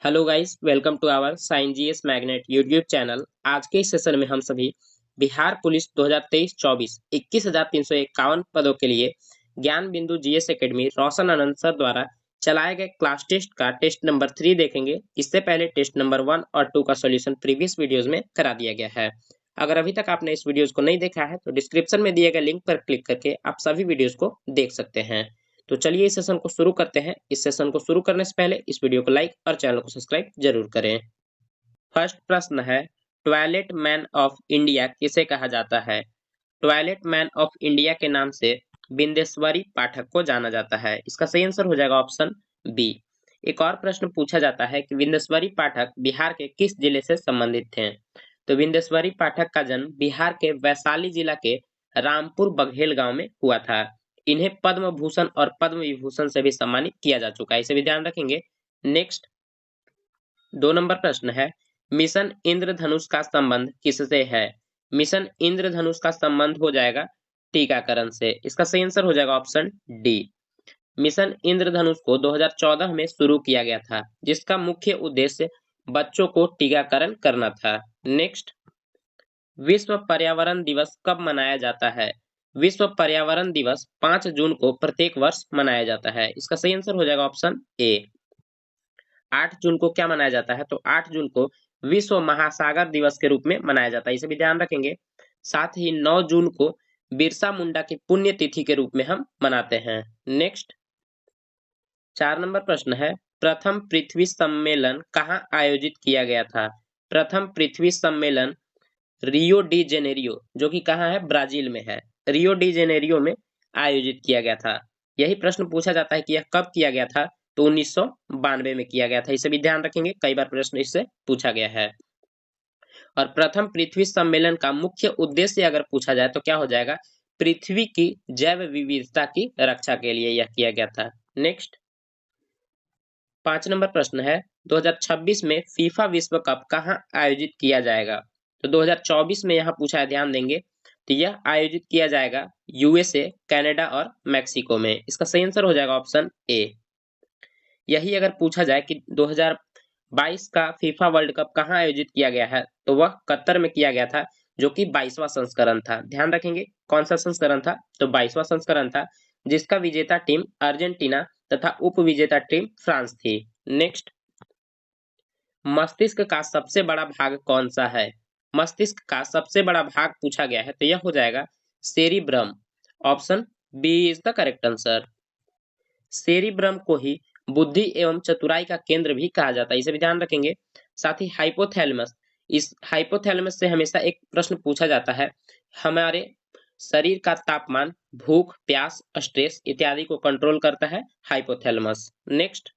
Hello guys, welcome to our sign GS magnet YouTube channel. आज के इस session में हम सभी बिहार पुलिस 2023-24 21,351 पदों के लिए ज्ञान बिंदु जीएस एकेडमी रोशन आनंद सर द्वारा चलाए गए क्लास टेस्ट का टेस्ट नंबर 3 देखेंगे। इससे पहले टेस्ट नंबर 1 और 2 का सॉल्यूशन प्रीवियस वीडियोस में करा दिया गया है। अगर अभी तक आपने इस वीडियोस को नहीं देखा है तो डिस्क्रिप्शन में दिए गए लिंक पर क्लिक करके आप सभी वीडियोस को देख सकते हैं। तो चलिए इस सेशन को शुरू करते हैं। इस सेशन को शुरू करने से पहले इस वीडियो को लाइक और चैनल को सब्सक्राइब जरूर करें। फर्स्ट प्रश्न है, टॉयलेट मैन ऑफ इंडिया किसे कहा जाता है? टॉयलेट मैन ऑफ इंडिया के नाम से बिंदेश्वरी पाठक को जाना जाता है। इसका सही आंसर हो जाएगा ऑप्शन बी। एक और प्रश्न पूछा जाता है कि बिंदेश्वरी पाठक बिहार के किस जिले से संबंधित थे? तो बिंदेश्वरी पाठक का जन्म बिहार के वैशाली जिला के रामपुर बघेल गांव में हुआ था। इन्हें पद्म भूषण और पद्म विभूषण से भी सम्मानित किया जा चुका है, इसे भी ध्यान रखेंगे। नेक्स्ट 2 नंबर प्रश्न है, मिशन इंद्रधनुष का संबंध किससे है? मिशन इंद्रधनुष का संबंध हो जाएगा टीकाकरण से। इसका सही आंसर हो जाएगा ऑप्शन डी। मिशन इंद्रधनुष को 2014 में शुरू किया गया था, जिसका मुख्य उद्देश्य बच्चों को टीकाकरण करना था। नेक्स्ट, विश्व पर्यावरण दिवस कब मनाया जाता है? विश्व पर्यावरण दिवस 5 जून को प्रत्येक वर्ष मनाया जाता है। इसका सही आंसर हो जाएगा ऑप्शन ए। 8 जून को क्या मनाया जाता है? तो 8 जून को विश्व महासागर दिवस के रूप में मनाया जाता है, इसे भी ध्यान रखेंगे। साथ ही 9 जून को बिरसा मुंडा की पुण्यतिथि के रूप में हम मनाते हैं। नेक्स्ट 4 नंबर प्रश्न है, प्रथम पृथ्वी सम्मेलन कहाँ आयोजित किया गया था? प्रथम पृथ्वी सम्मेलन रियो डी जेनेरियो, जो कि कहाँ है? ब्राजील में है। रियो डी जेनेरियो में आयोजित किया गया था। यही प्रश्न पूछा जाता है कि यह कब किया गया था? तो 1992 में किया गया था, इसे भी ध्यान रखेंगे, कई बार प्रश्न इससे पूछा गया है। और प्रथम पृथ्वी सम्मेलन का मुख्य उद्देश्य अगर पूछा जाए तो क्या हो जाएगा? पृथ्वी की जैव विविधता की रक्षा के लिए यह किया गया था। नेक्स्ट 5 नंबर प्रश्न है, 2026 में फीफा विश्व कप कहाँ आयोजित किया जाएगा? तो 2024 में यहाँ पूछा है, ध्यान देंगे, तो यह आयोजित किया जाएगा यूएसए, कनाडा और मैक्सिको में। इसका सही आंसर हो जाएगा ऑप्शन ए। यही अगर पूछा जाए कि 2022 का फीफा वर्ल्ड कप कहाँ आयोजित किया गया है, तो वह कतर में किया गया था, जो कि 22वां संस्करण था। ध्यान रखेंगे कौन सा संस्करण था? तो 22वां संस्करण था, जिसका विजेता टीम अर्जेंटीना तथा उप विजेता टीम फ्रांस थी। नेक्स्ट, मस्तिष्क का सबसे बड़ा भाग कौन सा है? मस्तिष्क का सबसे बड़ा भाग पूछा गया है, तो यह हो जाएगा cerebrum. Option B is the correct answer. Cerebrum को ही बुद्धि एवं चतुराई का केंद्र भी कहा जाता है, इसे भी ध्यान रखेंगे। साथ ही हाइपोथैलेमस, इस हाइपोथैलेमस से हमेशा एक प्रश्न पूछा जाता है, हमारे शरीर का तापमान, भूख, प्यास, स्ट्रेस इत्यादि को कंट्रोल करता है हाइपोथैलेमस। नेक्स्ट,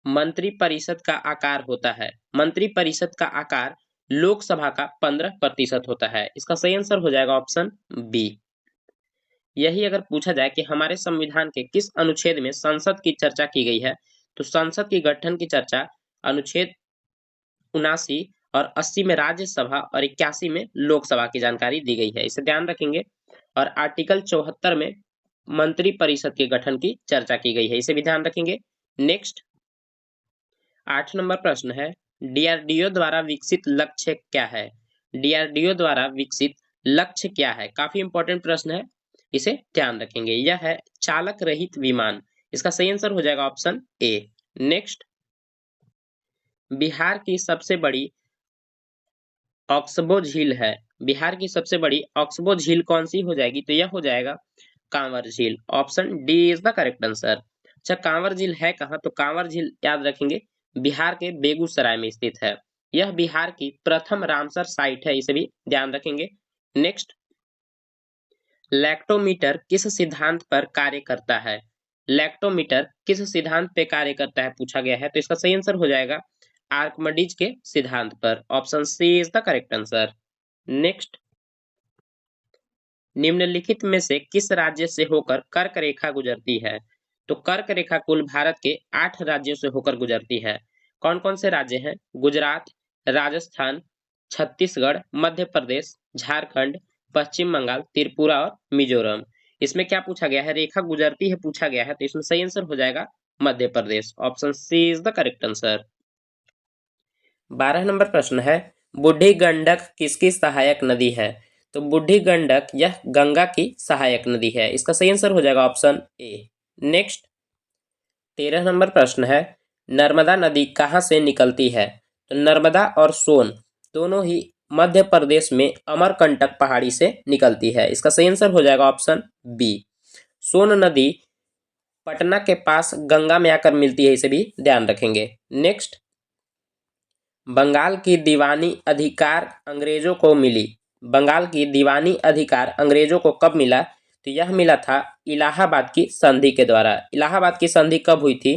मंत्री परिषद का आकार होता है। मंत्री परिषद का आकार लोकसभा का 15% होता है। इसका सही आंसर हो जाएगा ऑप्शन बी। यही अगर पूछा जाए कि हमारे संविधान के किस अनुच्छेद में संसद की चर्चा की गई है, तो संसद की गठन की चर्चा अनुच्छेद 79 और 80 में राज्यसभा और 81 में लोकसभा की जानकारी दी गई है, इसे ध्यान रखेंगे। और आर्टिकल 74 में मंत्री परिषद के गठन की चर्चा की गई है, इसे भी ध्यान रखेंगे। नेक्स्ट 8 नंबर प्रश्न है, डीआरडीओ द्वारा विकसित लक्ष्य क्या है? डीआरडीओ द्वारा विकसित लक्ष्य क्या है? काफी इंपॉर्टेंट प्रश्न है, इसे ध्यान रखेंगे। यह है चालक रहित विमान। इसका सही आंसर हो जाएगा ऑप्शन ए। नेक्स्ट, बिहार की सबसे बड़ी ऑक्सबो झील है। बिहार की सबसे बड़ी ऑक्सबो झील कौन सी हो जाएगी? तो यह हो जाएगा कांवर झील। Option D is the correct answer. अच्छा, कांवर झील है कहाँ? तो कांवर झील याद रखेंगे बिहार के बेगूसराय में स्थित है। यह बिहार की प्रथम रामसर साइट है, इसे भी ध्यान रखेंगे। नेक्स्ट, लैक्टोमीटर किस सिद्धांत पर कार्य करता है? लैक्टोमीटर किस सिद्धांत पे कार्य करता है पूछा गया है, तो इसका सही आंसर हो जाएगा आर्कमिडीज के सिद्धांत पर। Option C is the correct answer. Next, निम्नलिखित में से किस राज्य से होकर कर्क रेखा गुजरती है? तो कर्क रेखा कुल भारत के 8 राज्यों से होकर गुजरती है। कौन कौन से राज्य हैं? गुजरात, राजस्थान, छत्तीसगढ़, मध्य प्रदेश, झारखंड, पश्चिम बंगाल, त्रिपुरा और मिजोरम। इसमें क्या पूछा गया है? रेखा गुजरती है पूछा गया है, तो इसमें सही आंसर हो जाएगा Madhya Pradesh. Option C is the correct answer. 12 number प्रश्न है, बूढ़ी गंडक किसकी सहायक नदी है? तो बूढ़ी गंडक यह गंगा की सहायक नदी है। इसका सही आंसर हो जाएगा ऑप्शन ए। नेक्स्ट 13 नंबर प्रश्न है, नर्मदा नदी कहाँ से निकलती है? तो नर्मदा और सोन दोनों ही मध्य प्रदेश में अमरकंटक पहाड़ी से निकलती है। इसका सही आंसर हो जाएगा ऑप्शन बी। सोन नदी पटना के पास गंगा में आकर मिलती है, इसे भी ध्यान रखेंगे। नेक्स्ट, बंगाल की दीवानी अधिकार अंग्रेजों को मिली। बंगाल की दीवानी अधिकार अंग्रेजों को कब मिला? तो यह मिला था इलाहाबाद की संधि के द्वारा। इलाहाबाद की संधि कब हुई थी?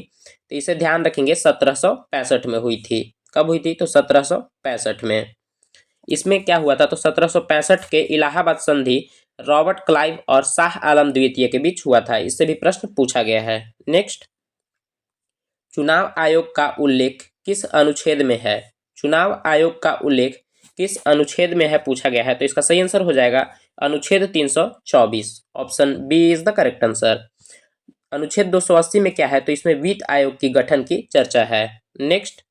तो इसे ध्यान रखेंगे 1765 में हुई थी। कब हुई थी? तो 1765 में। इसमें क्या हुआ था? तो 1765 के इलाहाबाद संधि रॉबर्ट क्लाइव और शाह आलम द्वितीय के बीच हुआ था। इससे भी प्रश्न पूछा गया है। नेक्स्ट, चुनाव आयोग का उल्लेख किस अनुच्छेद में है? चुनाव आयोग का उल्लेख किस अनुच्छेद में है पूछा गया है। तो इसका सही आंसर हो जाएगा अनुच्छेद 324। Option B is the correct answer. अनुच्छेद 280 में क्या है? तो इसमें वित्त आयोग की गठन की चर्चा है। नेक्स्ट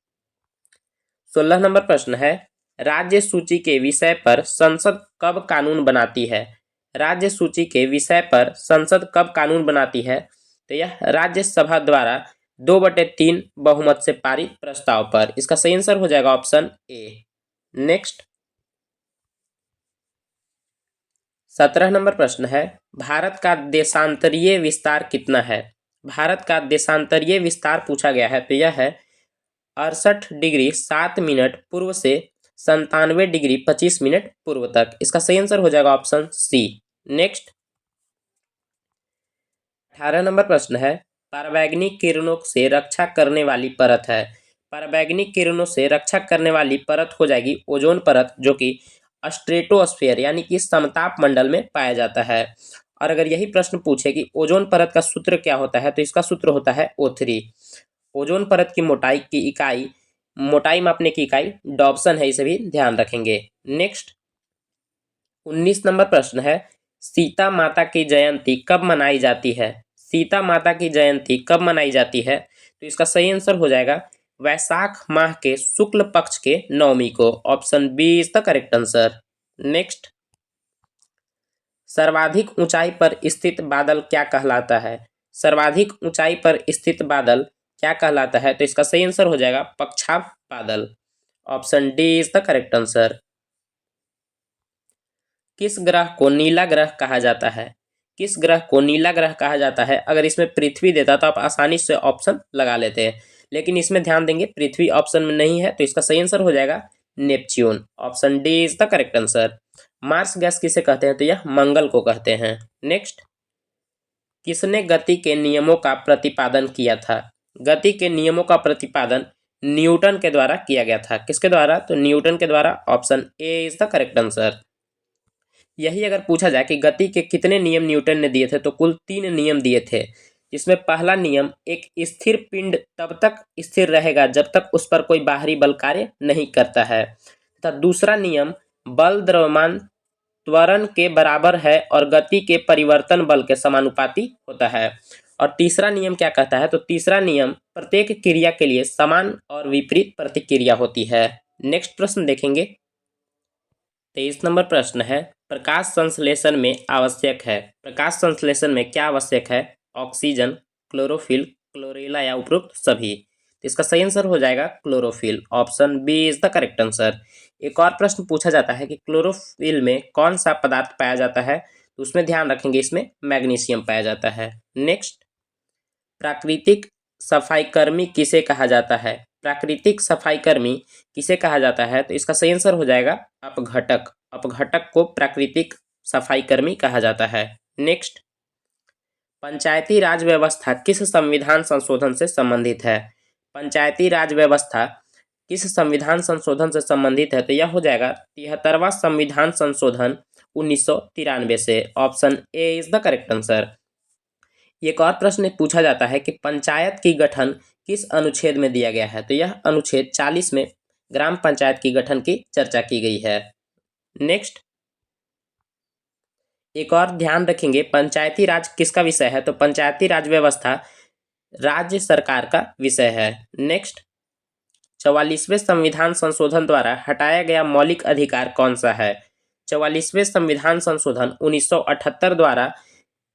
16 नंबर प्रश्न है, राज्य सूची के विषय पर संसद कब कानून बनाती है? राज्य सूची के विषय पर संसद कब कानून बनाती है? तो यह राज्यसभा द्वारा 2/3 बहुमत से पारित प्रस्ताव पर। इसका सही आंसर हो जाएगा ऑप्शन ए। नेक्स्ट 17 नंबर प्रश्न है, भारत का देशांतरीय विस्तार कितना है? भारत का देशांतरीय विस्तार पूछा गया है। तो यह है 68 डिग्री 7 मिनट पूर्व से 97 डिग्री 25 मिनट पूर्व तक। इसका सही आंसर हो जाएगा ऑप्शन सी। नेक्स्ट 18 नंबर प्रश्न है, पराबैंगनी किरणों से रक्षा करने वाली परत है। पराबैंगनी किरणों से रक्षा करने वाली परत हो जाएगी ओजोन परत, जो कि स्ट्रेटोस्फीयर यानी कि समताप मंडल में पाया जाता है। और अगर यही प्रश्न पूछे कि ओजोन परत का सूत्र क्या होता है, तो इसका सूत्र होता है O3। ओजोन परत की मोटाई मापने की इकाई डॉप्सन है, इसे भी ध्यान रखेंगे। नेक्स्ट 19 नंबर प्रश्न है, सीता माता की जयंती कब मनाई जाती है? सीता माता की जयंती कब मनाई जाती है? तो इसका सही आंसर हो जाएगा वैशाख माह के शुक्ल पक्ष के नवमी को। Option B is the correct answer. Next, सर्वाधिक ऊंचाई पर स्थित बादल क्या कहलाता है? सर्वाधिक ऊंचाई पर स्थित बादल क्या कहलाता है? तो इसका सही आंसर हो जाएगा पक्षाभ बादल। Option D is the correct answer. किस ग्रह को नीला ग्रह कहा जाता है? किस ग्रह को नीला ग्रह कहा जाता है? अगर इसमें पृथ्वी देता तो आप आसानी से ऑप्शन लगा लेते हैं, लेकिन इसमें ध्यान देंगे पृथ्वी ऑप्शन में नहीं है, तो इसका सही आंसर हो जाएगा Neptune. Option D is the correct answer. Marsh gas किसे कहते हैं? तो यह मंगल को कहते हैं। नेक्स्ट, किसने गति के नियमों का प्रतिपादन किया था? गति के नियमों का प्रतिपादन न्यूटन के द्वारा किया गया था। किसके द्वारा? तो न्यूटन के द्वारा। Option A is the correct answer. यही अगर पूछा जाए कि गति के कितने नियम न्यूटन ने दिए थे, तो कुल 3 नियम दिए थे। जिसमें पहला नियम, एक स्थिर पिंड तब तक स्थिर रहेगा जब तक उस पर कोई बाहरी बल कार्य नहीं करता है, तथा दूसरा नियम, बल द्रव्यमान त्वरण के बराबर है और गति के परिवर्तन बल के समानुपाती होता है। और तीसरा नियम क्या कहता है? तो तीसरा नियम, प्रत्येक क्रिया के लिए समान और विपरीत प्रतिक्रिया होती है। नेक्स्ट प्रश्न देखेंगे। 23 नंबर प्रश्न है, प्रकाश संश्लेषण में आवश्यक है। प्रकाश संश्लेषण में क्या आवश्यक है? ऑक्सीजन, क्लोरोफिल, क्लोरेला या उपरोक्त सभी। तो इसका सही आंसर हो जाएगा chlorophyll. Option B is the correct answer. एक और प्रश्न पूछा जाता है कि क्लोरोफिल में कौन सा पदार्थ पाया जाता है? तो उसमें ध्यान रखेंगे, इसमें मैग्नीशियम पाया जाता है। नेक्स्ट, प्राकृतिक सफाईकर्मी किसे कहा जाता है? प्राकृतिक सफाईकर्मी किसे कहा जाता है? तो इसका सही आंसर हो जाएगा अपघटक। अपघटक को प्राकृतिक सफाईकर्मी कहा जाता है। नेक्स्ट, पंचायती राज व्यवस्था किस संविधान संशोधन से संबंधित है? पंचायती राज व्यवस्था किस संविधान संशोधन से संबंधित है? तो यह हो जाएगा 73वां संविधान संशोधन 1993 से। Option A is the correct answer. एक और प्रश्न पूछा जाता है कि पंचायत की गठन किस अनुच्छेद में दिया गया है? तो यह अनुच्छेद 40 में ग्राम पंचायत की गठन की चर्चा की गई है। नेक्स्ट, एक और ध्यान रखेंगे, पंचायती राज किसका विषय है? तो पंचायती राज व्यवस्था राज्य सरकार का विषय है। नेक्स्ट, 44वें संविधान संशोधन द्वारा हटाया गया मौलिक अधिकार कौन सा है? 44वें संविधान संशोधन 1978 द्वारा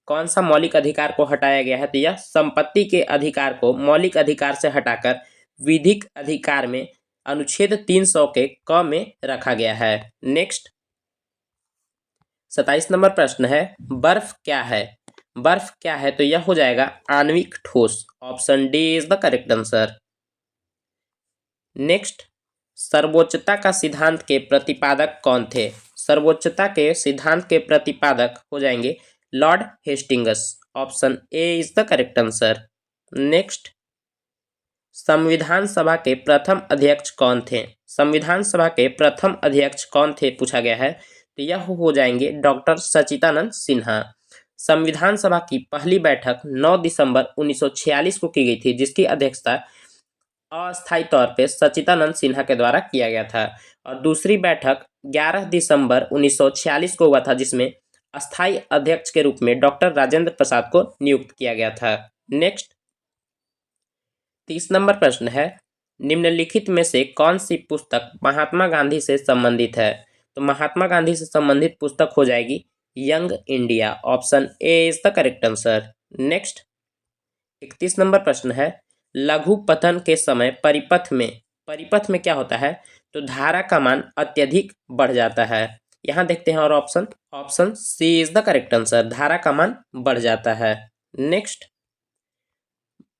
कौन सा मौलिक अधिकार को हटाया गया है? तो यह संपत्ति के अधिकार को मौलिक अधिकार से हटाकर विधिक अधिकार में अनुच्छेद 300 के क में रखा गया है। नेक्स्ट, 27 नंबर प्रश्न है, बर्फ क्या है? बर्फ क्या है? तो यह हो जाएगा आणविक ठोस। Option D is the correct answer. Next, सर्वोच्चता का सिद्धांत के प्रतिपादक कौन थे? सर्वोच्चता के सिद्धांत के प्रतिपादक हो जाएंगे Lord Hastings. Option A is the correct answer. Next, संविधान सभा के प्रथम अध्यक्ष कौन थे? संविधान सभा के प्रथम अध्यक्ष कौन थे पूछा गया है, तो यह हो जाएंगे डॉक्टर सच्चिदानंद सिन्हा। संविधान सभा की पहली बैठक 9 दिसंबर 1946 को की गई थी, जिसकी अध्यक्षता अस्थायी तौर पे सच्चिदानंद सिन्हा के द्वारा किया गया था, और दूसरी बैठक 11 दिसंबर 1946 को हुआ था, जिसमें अस्थायी अध्यक्ष के रूप में डॉक्टर राजेंद्र प्रसाद को नियुक्त किया गया था। नेक्स्ट, 30 नंबर प्रश्न है, निम्नलिखित में से कौन सी पुस्तक महात्मा गांधी से संबंधित है? तो महात्मा गांधी से संबंधित पुस्तक हो जाएगी young India. Option A is the correct answer. Next, 31 number प्रश्न है, लघु पतन के समय परिपथ में क्या होता है? तो धारा का मान अत्यधिक बढ़ जाता है। यहाँ देखते हैं और option C is the correct answer, धारा का मान बढ़ जाता है। नेक्स्ट,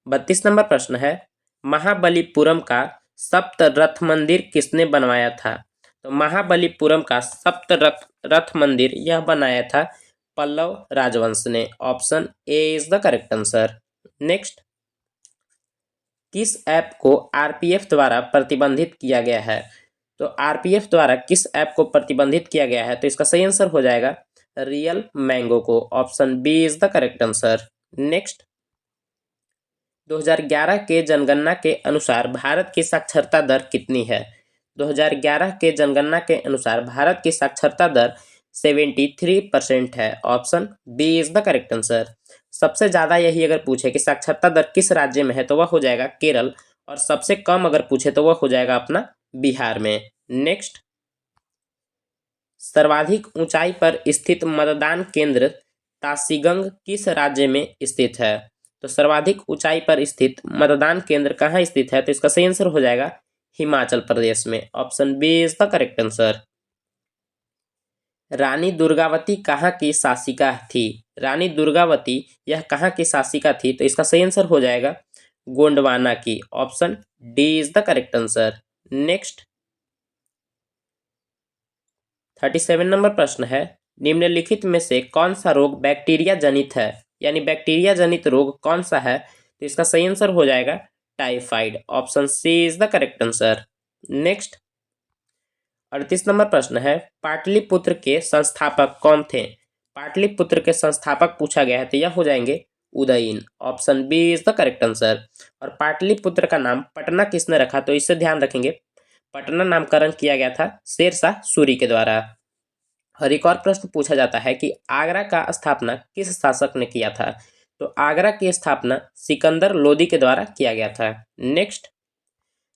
32 नंबर प्रश्न है, महाबलीपुरम का सप्त रथ मंदिर किसने बनवाया था? तो महाबलीपुरम का सप्त रथ मंदिर यह बनाया था पल्लव राजवंश ने। Option A is the correct answer. Next, किस ऐप को आरपीएफ द्वारा प्रतिबंधित किया गया है? तो आरपीएफ द्वारा किस ऐप को प्रतिबंधित किया गया है? तो इसका सही आंसर हो जाएगा रियल मैंगो को। Option B is the correct answer. Next, 2011 के जनगणना के अनुसार भारत की साक्षरता दर कितनी है? 2011 के जनगणना के अनुसार भारत की साक्षरता दर 73% है। Option B is the correct answer. सबसे ज़्यादा यही अगर पूछे कि साक्षरता दर किस राज्य में है, तो वह हो जाएगा केरल, और सबसे कम अगर पूछे तो वह हो जाएगा अपना बिहार में। नेक्स्ट, सर्वाधिक ऊंचाई पर स्थित मतदान केंद्र ताशीगंग किस राज्य में स्थित है? तो सर्वाधिक ऊंचाई पर स्थित मतदान केंद्र कहाँ स्थित है? तो इसका सही आंसर हो जाएगा हिमाचल प्रदेश में। Option B is the correct answer. Rani Durgavati कहाँ की शासिका थी? रानी दुर्गावती यह कहाँ की शासिका थी? तो इसका सही आंसर हो जाएगा गोंडवाना की। Option D is the correct answer. Next, 37 number प्रश्न है, निम्नलिखित में से कौन सा रोग बैक्टीरिया जनित है? यानी बैक्टीरिया जनित रोग कौन सा है? तो इसका सही आंसर हो जाएगा typhoid. Option C is the correct answer. Next, 38 number प्रश्न है, पाटलिपुत्र के संस्थापक कौन थे? पाटलिपुत्र के संस्थापक पूछा गया है, तो यह हो जाएंगे Udayan. Option B is the correct answer. और पाटलिपुत्र का नाम पटना किसने रखा? तो इससे ध्यान रखेंगे, पटना नामकरण किया गया था शेरशाह सूरी के द्वारा। और एक और प्रश्न पूछा जाता है कि आगरा का स्थापना किस शासक ने किया था? तो आगरा की स्थापना सिकंदर लोदी के द्वारा किया गया था। नेक्स्ट,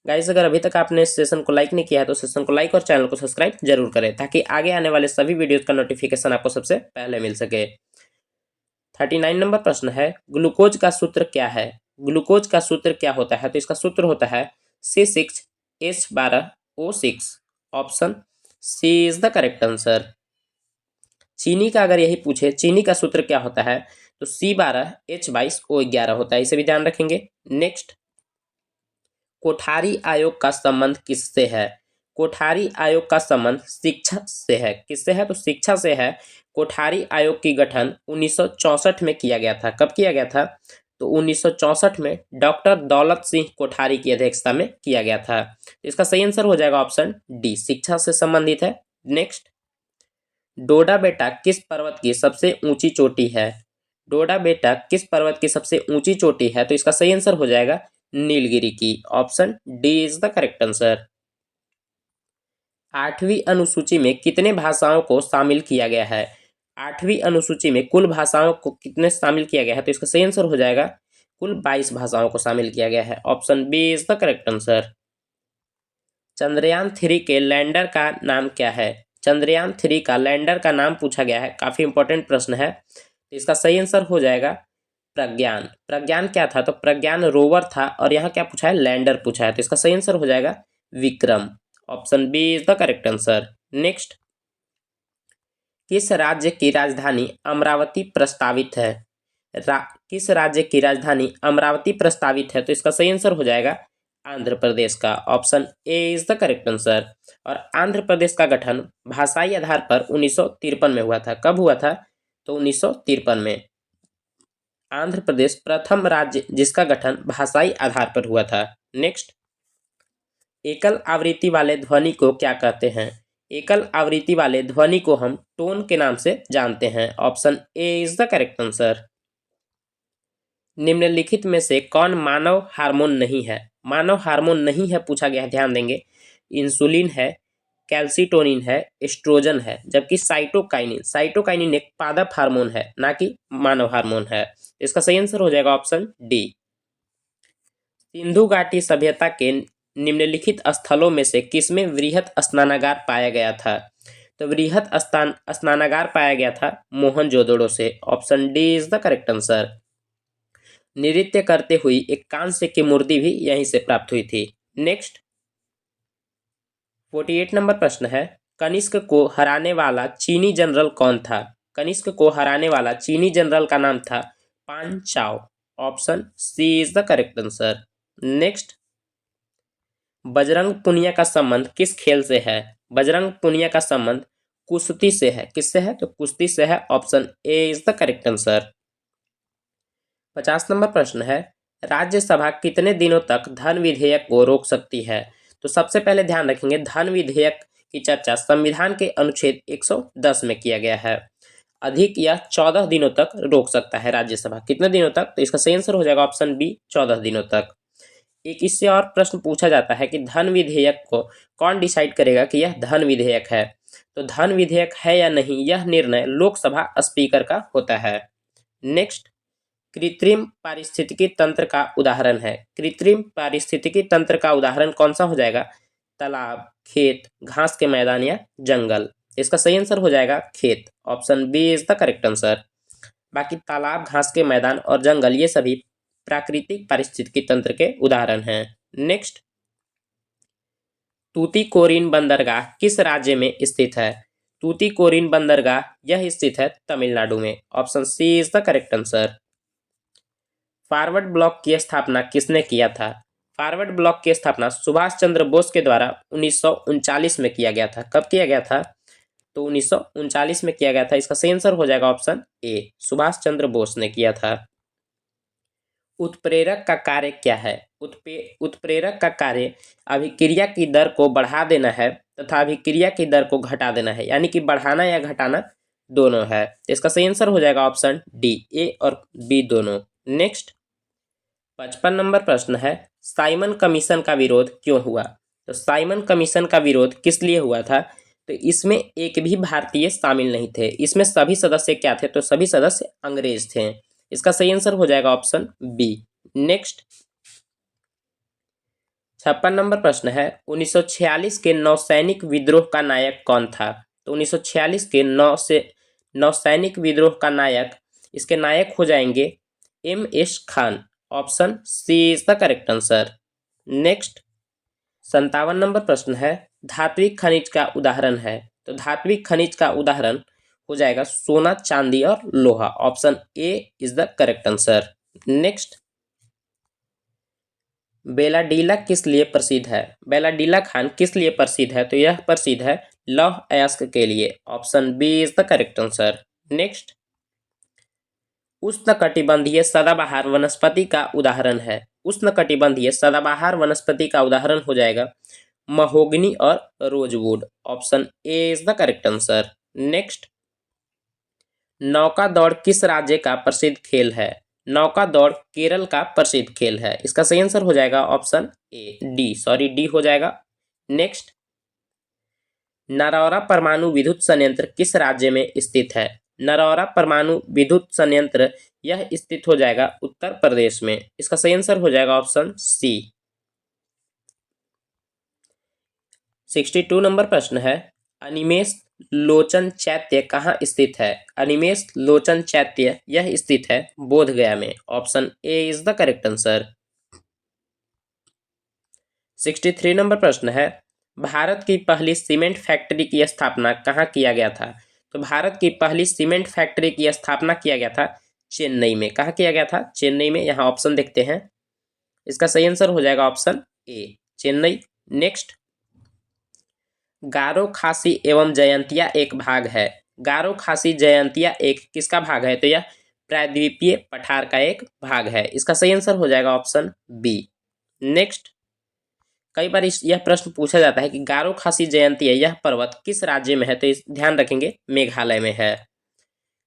गाइस अगर अभी तक आपने इस सेशन को लाइक नहीं किया है तो सेशन को लाइक और चैनल को सब्सक्राइब जरूर करें, ताकि आगे आने वाले सभी वीडियोज का नोटिफिकेशन आपको सबसे पहले मिल सके। 39 नंबर प्रश्न है, ग्लूकोज का सूत्र क्या है? ग्लूकोज का सूत्र क्या होता है? तो इसका सूत्र होता है C6H12O6। Option C is the correct answer. चीनी का अगर यही पूछे चीनी का सूत्र क्या होता है, तो C12H22O11 होता है, इसे भी ध्यान रखेंगे। नेक्स्ट, कोठारी आयोग का संबंध किससे है? कोठारी आयोग का संबंध शिक्षा से है। किससे है? तो शिक्षा से है। कोठारी आयोग की गठन 1964 में किया गया था। कब किया गया था? तो 1964 में डॉक्टर दौलत सिंह कोठारी की अध्यक्षता में किया गया था। इसका सही आंसर हो जाएगा ऑप्शन डी, शिक्षा से संबंधित है। नेक्स्ट, डोडा बेटा किस पर्वत की सबसे ऊंची चोटी है? डोडा बेटा किस पर्वत की सबसे ऊंची चोटी है? तो इसका सही आंसर हो जाएगा नीलगिरी की। Option D is the correct answer. 8वीं अनुसूची में कितने भाषाओं को शामिल किया गया है? 8वीं अनुसूची में कुल भाषाओं को कितने शामिल किया गया है? तो इसका सही आंसर हो जाएगा कुल 22 भाषाओं को शामिल किया गया है। Option B is the correct answer. Chandrayaan 3 के लैंडर का नाम क्या है? चंद्रयान 3 का लैंडर का नाम पूछा गया है, काफी इंपॉर्टेंट प्रश्न है। तो इसका सही आंसर हो जाएगा प्रज्ञान। प्रज्ञान क्या था? तो प्रज्ञान रोवर था, और यहाँ क्या पूछा है? लैंडर पूछा है। तो इसका सही आंसर हो जाएगा Vikram. Option B is the correct answer. Next, किस राज्य की राजधानी अमरावती प्रस्तावित है? किस राज्य की राजधानी अमरावती प्रस्तावित है? तो इसका सही आंसर हो जाएगा आंध्र प्रदेश का। Option A is the correct answer. और आंध्र प्रदेश का गठन भाषाई आधार पर 1953 में हुआ था। कब हुआ था? तो 1953 में। आंध्र प्रदेश प्रथम राज्य जिसका गठन भाषाई आधार पर हुआ था। नेक्स्ट, एकल आवृत्ति वाले ध्वनि को क्या कहते हैं? एकल आवृत्ति वाले ध्वनि को हम टोन के नाम से जानते हैं। Option A is the correct answer. निम्नलिखित में से कौन मानव हार्मोन नहीं है? मानव हार्मोन नहीं है पूछा गया है, ध्यान देंगे। इंसुलिन है, कैल्सिटोनिन है, एस्ट्रोजन है, जबकि साइटोकाइनिन एक पादप हार्मोन है, ना कि मानव हार्मोन है। इसका सही आंसर हो जाएगा ऑप्शन डी। सिंधु घाटी सभ्यता के निम्नलिखित स्थलों में से किसमें वृहत स्नानागार पाया गया था? तो वृहत स्नानागार पाया गया था मोहनजोदड़ो से। Option D is the correct answer. नृत्य करते हुई एक कांस्य की मूर्ति भी यहीं से प्राप्त हुई थी। नेक्स्ट, 48 नंबर प्रश्न है, कनिष्क को हराने वाला चीनी जनरल कौन था? कनिष्क को हराने वाला चीनी जनरल का नाम था पान चाओ। Option C is the correct answer. Next, Bajrang Punia का संबंध किस खेल से है? बजरंग पुनिया का संबंध कुश्ती से है। किससे है? तो कुश्ती से है। Option A is the correct answer. 50 number प्रश्न है, राज्यसभा कितने दिनों तक धन विधेयक को रोक सकती है? तो सबसे पहले ध्यान रखेंगे, धन विधेयक की चर्चा संविधान के अनुच्छेद 110 में किया गया है। अधिक यह 14 दिनों तक रोक सकता है राज्यसभा। कितने दिनों तक? तो इसका सही आंसर हो जाएगा ऑप्शन बी, 14 दिनों तक। एक इससे और प्रश्न पूछा जाता है कि धन विधेयक को कौन डिसाइड करेगा कि यह धन विधेयक है? तो धन विधेयक है या नहीं, यह निर्णय लोकसभा स्पीकर का होता है। नेक्स्ट, कृत्रिम पारिस्थितिकी तंत्र का उदाहरण है। कृत्रिम पारिस्थितिकी तंत्र का उदाहरण कौन सा हो जाएगा? तालाब, खेत, घास के मैदान या जंगल। इसका सही आंसर हो जाएगा खेत। Option B is the correct answer. बाकी तालाब, घास के मैदान और जंगल ये सभी प्राकृतिक पारिस्थितिकी तंत्र के उदाहरण हैं। नेक्स्ट, तूतीकोरिन बंदरगाह किस राज्य में स्थित है? तूतीकोरिन बंदरगाह यह स्थित है तमिलनाडु में। Option C is the correct answer. Forward bloc की स्थापना किसने किया था? फॉरवर्ड ब्लॉक की स्थापना सुभाष चंद्र बोस के द्वारा 1939 में किया गया था। कब किया गया था? तो 1939 में किया गया था। इसका सही आंसर हो जाएगा ऑप्शन ए, सुभाष चंद्र बोस ने किया था। उत्प्रेरक का कार्य क्या है? उत्प्रेरक का कार्य अभिक्रिया की दर को बढ़ा देना है तथा अभिक्रिया की दर को घटा देना है, यानी कि बढ़ाना या घटाना दोनों है। इसका सही आंसर हो जाएगा ऑप्शन डी, ए और बी दोनों। नेक्स्ट, 55 नंबर प्रश्न है, साइमन कमीशन का विरोध क्यों हुआ? तो साइमन कमीशन का विरोध किस लिए हुआ था? तो इसमें एक भी भारतीय शामिल नहीं थे। इसमें सभी सदस्य क्या थे? तो सभी सदस्य अंग्रेज थे। इसका सही आंसर हो जाएगा ऑप्शन बी। नेक्स्ट, 56 नंबर प्रश्न है, 1946 के नौसैनिक विद्रोह का नायक कौन था? तो 1946 के नौसैनिक विद्रोह का नायक, इसके नायक हो जाएंगे MS Khan. Option C is the correct answer. Next, 57 number प्रश्न है, धात्विक खनिज का उदाहरण है। तो धात्विक खनिज का उदाहरण हो जाएगा सोना, चांदी और लोहा। Option A is the correct answer. Next, Bailadila किस लिए प्रसिद्ध है? बेलाडीला खान किस लिए प्रसिद्ध है? तो यह प्रसिद्ध है लौह अयस्क के लिए। Option B is the correct answer. Next, उष्णकटिबंधीय सदाबहार वनस्पति का उदाहरण है। उष्णकटिबंधीय सदाबहार वनस्पति का उदाहरण हो जाएगा महोगनी और rosewood. Option A is the correct answer. Next, नौका दौड़ किस राज्य का प्रसिद्ध खेल है? नौका दौड़ केरल का प्रसिद्ध खेल है। इसका सही आंसर हो जाएगा ऑप्शन ए, डी हो जाएगा। नेक्स्ट, नरौरा परमाणु विद्युत संयंत्र किस राज्य में स्थित है? नरौरा परमाणु विद्युत संयंत्र यह स्थित हो जाएगा उत्तर प्रदेश में। इसका सही आंसर हो जाएगा ऑप्शन सी। 62 नंबर प्रश्न है, अनिमेष लोचन चैत्य कहाँ स्थित है? अनिमेष लोचन चैत्य यह स्थित है बोधगया में। Option A is the correct answer. 63 number प्रश्न है, भारत की पहली सीमेंट फैक्ट्री की स्थापना कहाँ किया गया था? तो भारत की पहली सीमेंट फैक्ट्री की स्थापना किया गया था चेन्नई में। कहाँ किया गया था? चेन्नई में। यहाँ ऑप्शन देखते हैं, इसका सही आंसर हो जाएगा ऑप्शन ए, चेन्नई। नेक्स्ट, गारो खासी एवं जयंतिया एक भाग है। गारो खासी जयंतिया एक किसका भाग है? तो यह प्रायद्वीपीय पठार का एक भाग है। इसका सही आंसर हो जाएगा ऑप्शन बी। नेक्स्ट, कई बार यह प्रश्न पूछा जाता है कि गारो खासी जयंतिया यह पर्वत किस राज्य में है? तो इस ध्यान रखेंगे, मेघालय में है।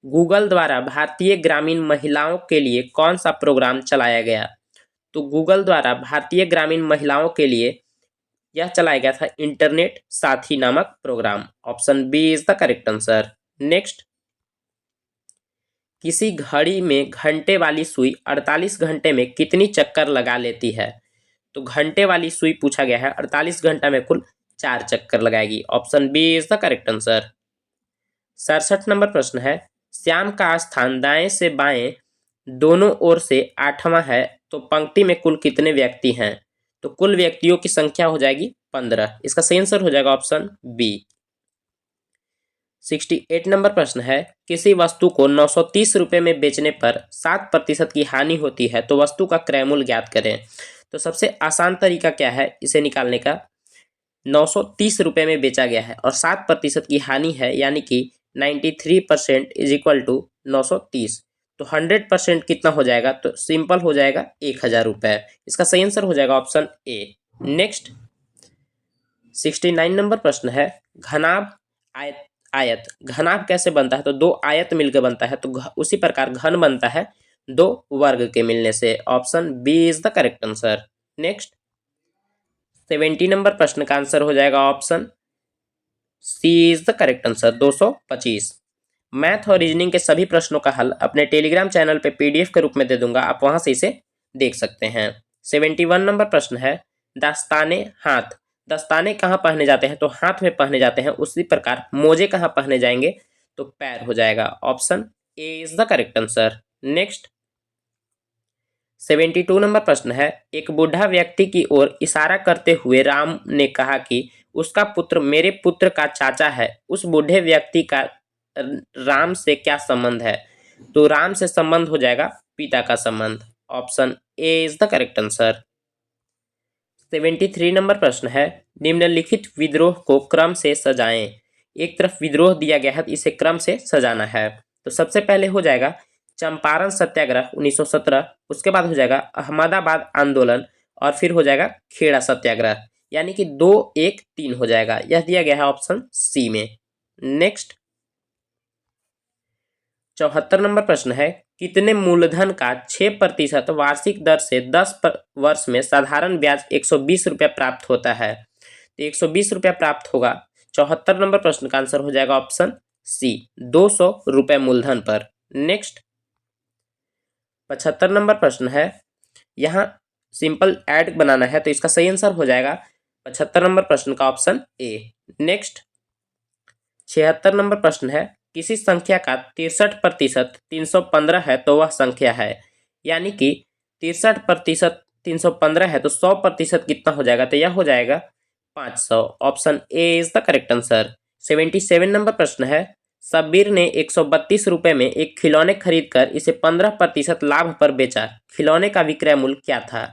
गूगल द्वारा भारतीय ग्रामीण महिलाओं के लिए कौन सा प्रोग्राम चलाया गया? तो गूगल द्वारा भारतीय ग्रामीण महिलाओं के लिए यह चलाया गया था इंटरनेट साथी नामक program. Option B is the correct answer. Next, किसी घड़ी में घंटे वाली सुई 48 घंटे में कितनी चक्कर लगा लेती है? तो घंटे वाली सुई पूछा गया है, 48 घंटा में कुल 4 चक्कर लगाएगी। Option B is the correct answer. 67 number प्रश्न है, श्याम का स्थान दाएं से बाएं दोनों ओर से 8वां है, तो पंक्ति में कुल कितने व्यक्ति हैं? तो कुल व्यक्तियों की संख्या हो जाएगी 15। इसका सही आंसर हो जाएगा ऑप्शन बी। 68 नंबर प्रश्न है, किसी वस्तु को 930 रुपये में बेचने पर 7% की हानि होती है, तो वस्तु का क्रय मूल्य ज्ञात करें। तो सबसे आसान तरीका क्या है इसे निकालने का? 930 रुपये में बेचा गया है और 7% की हानि है, यानी कि 93% इज इक्वल टू 930। तो 100% कितना हो जाएगा? तो सिंपल हो जाएगा 1000 रुपये। इसका सही आंसर हो जाएगा ऑप्शन ए। नेक्स्ट, 69 नंबर प्रश्न है, घनाभ आयत घनाभ कैसे बनता है? तो दो आयत मिलकर बनता है, तो उसी प्रकार घन बनता है दो वर्ग के मिलने से। Option B is the correct answer. Next, 70 number प्रश्न का आंसर हो जाएगा option C is the correct answer, 225। Math और रीजनिंग के सभी प्रश्नों का हल अपने टेलीग्राम चैनल पे पीडीएफ के रूप में दे दूंगा, आप वहां से इसे देख सकते हैं। 71 नंबर प्रश्न है, दस्ताने हाथ, दस्ताने कहाँ पहने जाते हैं? तो हाथ में पहने जाते हैं। उसी प्रकार मोजे कहाँ पहने जाएंगे? तो पैर हो जाएगा। Option A is the correct answer. Next, 72 number प्रश्न है, एक बूढ़ा व्यक्ति की ओर इशारा करते हुए राम ने कहा कि उसका पुत्र मेरे पुत्र का चाचा है। उस बूढ़े व्यक्ति का राम से क्या संबंध है? तो राम से संबंध हो जाएगा पिता का संबंध। Option A is the correct answer. 73 number प्रश्न है, निम्नलिखित विद्रोह को क्रम से सजाएं। एक तरफ विद्रोह दिया गया है, इसे क्रम से सजाना है। तो सबसे पहले हो जाएगा चंपारण सत्याग्रह 1917, उसके बाद हो जाएगा अहमदाबाद आंदोलन और फिर हो जाएगा खेड़ा सत्याग्रह, यानी कि 2, 1, 3 हो जाएगा। यह दिया गया है ऑप्शन सी में। नेक्स्ट, 74 नंबर प्रश्न है, कितने मूलधन का 6% वार्षिक दर से 10 वर्ष में साधारण ब्याज 120 रुपया प्राप्त होता है? तो 120 रुपया प्राप्त होगा। 74 नंबर प्रश्न का आंसर हो जाएगा ऑप्शन सी, 200 रुपये मूलधन पर। नेक्स्ट, 75 नंबर प्रश्न है, यहाँ सिंपल ऐड बनाना है, तो इसका सही आंसर हो जाएगा 75 नंबर प्रश्न का ऑप्शन ए। नेक्स्ट, 76 नंबर प्रश्न है, किसी संख्या का 63% 315 है तो वह संख्या है, यानी कि 63% 315 है तो 100% कितना हो जाएगा? तो यह हो जाएगा 500। Option A is the correct answer. 77 number प्रश्न है, शब्बीर ने 132 रुपये में एक खिलौने खरीदकर इसे 15% लाभ पर बेचा। खिलौने का विक्रय मूल्य क्या था?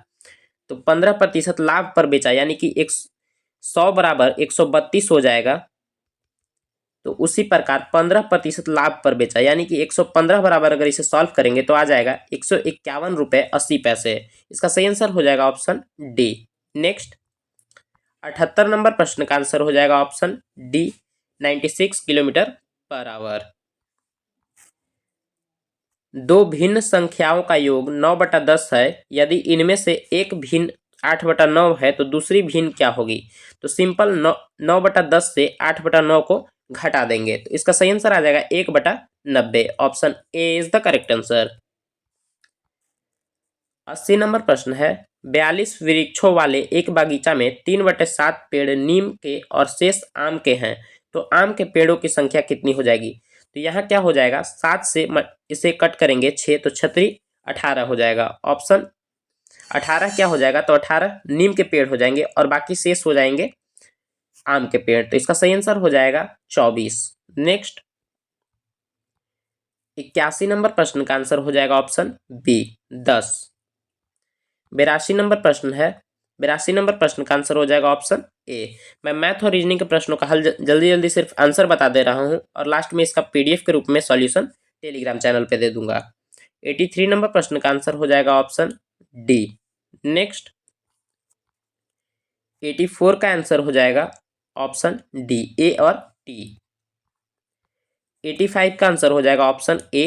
तो 15% लाभ पर बेचा, यानी कि 100 बराबर 132 हो जाएगा। तो उसी प्रकार 15% लाभ पर बेचा, यानी कि 115 बराबर अगर इसे सॉल्व करेंगे तो आ जाएगा 151 रुपये 80 पैसे। इसका सही आंसर हो जाएगा ऑप्शन डी। नेक्स्ट, 78 नंबर प्रश्न का आंसर हो जाएगा option D, 96 kilometre per hour. दो भिन्न संख्याओं का योग 9/10 है। यदि इनमें से एक भिन्न 8/9 है तो दूसरी भिन्न क्या होगी? तो सिंपल 9/10 से 8/9 को घटा देंगे, तो इसका सही आंसर आ जाएगा 1/90। Option A is the correct answer. 80 number प्रश्न है 42 वृक्षों वाले एक बागीचा में 3/7 पेड़ नीम के और शेष आम के हैं, तो आम के पेड़ों की संख्या कितनी हो जाएगी? तो यहाँ क्या हो जाएगा, 7 से इसे कट करेंगे 6 तो 6 18 हो जाएगा। ऑप्शन 18 क्या हो जाएगा, तो 18 नीम के पेड़ हो जाएंगे और बाकी शेष हो जाएंगे आम के पेड़, तो इसका सही आंसर हो जाएगा 24। नेक्स्ट 81 नंबर प्रश्न का आंसर हो जाएगा ऑप्शन बी 10। 82 नंबर प्रश्न है, 82 नंबर प्रश्न का आंसर हो जाएगा ऑप्शन ए। मैं मैथ और रीजनिंग के प्रश्नों का हल जल्दी जल्दी सिर्फ आंसर बता दे रहा हूं और लास्ट में इसका पीडीएफ के रूप में सॉल्यूशन टेलीग्राम चैनल पे दे दूंगा। 83 नंबर प्रश्न का आंसर हो जाएगा ऑप्शन डी। नेक्स्ट 84 का आंसर हो जाएगा ऑप्शन डी ए और टी। 85 का आंसर हो जाएगा option A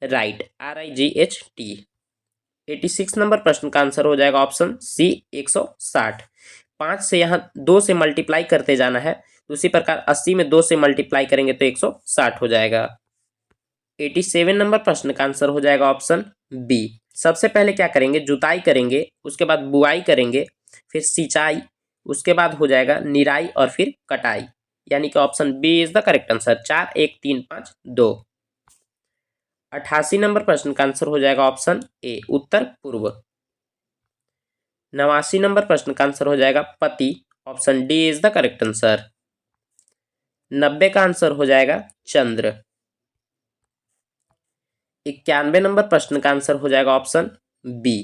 right RIGHT। 86 number प्रश्न का आंसर हो जाएगा ऑप्शन सी 160। 5 से यहाँ 2 से मल्टीप्लाई करते जाना है, उसी प्रकार 80 में 2 से मल्टीप्लाई करेंगे तो 160 हो जाएगा। 87 नंबर प्रश्न का आंसर हो जाएगा ऑप्शन बी। सबसे पहले क्या करेंगे, जुताई करेंगे, उसके बाद बुआई करेंगे, फिर सिंचाई, उसके बाद हो जाएगा निराई और फिर कटाई, यानी कि option B is the correct answer. 4 1 3 5 2। 88 number प्रश्न का आंसर हो जाएगा ऑप्शन ए उत्तर पूर्व। 89 नंबर प्रश्न का आंसर हो जाएगा पति, option D is the correct answer. 90 का आंसर हो जाएगा चंद्र। 91 नंबर प्रश्न का आंसर हो जाएगा ऑप्शन बी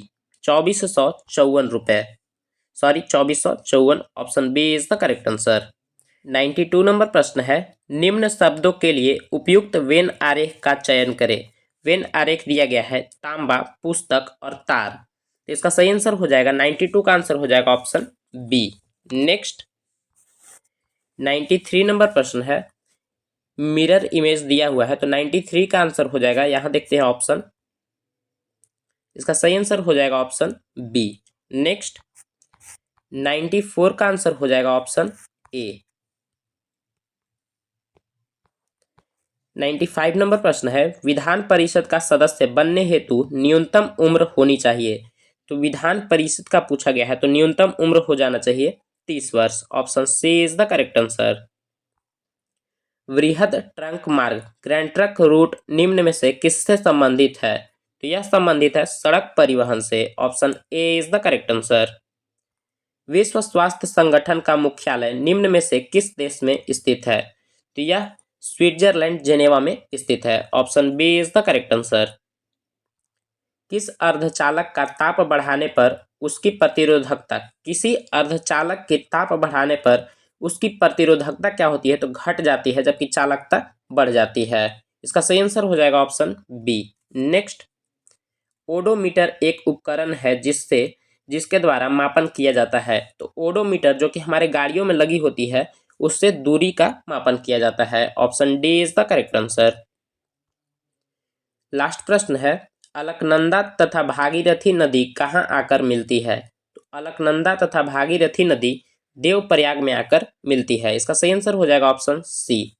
2454 रुपए, sorry 2454, option B is the correct answer. 92 number प्रश्न है निम्न शब्दों के लिए उपयुक्त वेन आरेख का चयन करें। वेन आरेख दिया गया है तांबा, पुस्तक और तार, तो इसका सही आंसर हो जाएगा 92 का आंसर हो जाएगा ऑप्शन बी। नेक्स्ट 93 नंबर प्रश्न है मिरर इमेज दिया हुआ है, तो 93 का आंसर हो जाएगा, यहां देखते हैं ऑप्शन, इसका सही आंसर हो जाएगा ऑप्शन बी। नेक्स्ट 94 का आंसर हो जाएगा ऑप्शन ए। 95 नंबर प्रश्न है विधान परिषद का सदस्य बनने हेतु न्यूनतम उम्र होनी चाहिए, तो विधान परिषद का पूछा गया है तो न्यूनतम उम्र हो जाना चाहिए 30 वर्ष, option C is the correct answer. वृहद ट्रंक मार्ग ग्रैंड ट्रंक रूट निम्न में से किससे संबंधित है, तो यह संबंधित है सड़क परिवहन से, option A is the correct answer. विश्व स्वास्थ्य संगठन का मुख्यालय निम्न में से किस देश में स्थित है, तो यह स्विट्जरलैंड जेनेवा में स्थित है, option B is the correct answer. किस अर्धचालक का ताप बढ़ाने पर उसकी प्रतिरोधकता, किसी अर्धचालक के ताप बढ़ाने पर उसकी प्रतिरोधकता क्या होती है, तो घट जाती है, जबकि चालकता बढ़ जाती है, इसका सही आंसर हो जाएगा ऑप्शन बी। नेक्स्ट ओडोमीटर एक उपकरण है जिसके द्वारा मापन किया जाता है, तो ओडोमीटर जो कि हमारे गाड़ियों में लगी होती है उससे दूरी का मापन किया जाता है, option D is the correct answer. Last प्रश्न है अलकनंदा तथा भागीरथी नदी कहाँ आकर मिलती है, तो अलकनंदा तथा भागीरथी नदी देवप्रयाग में आकर मिलती है, इसका सही आंसर हो जाएगा ऑप्शन सी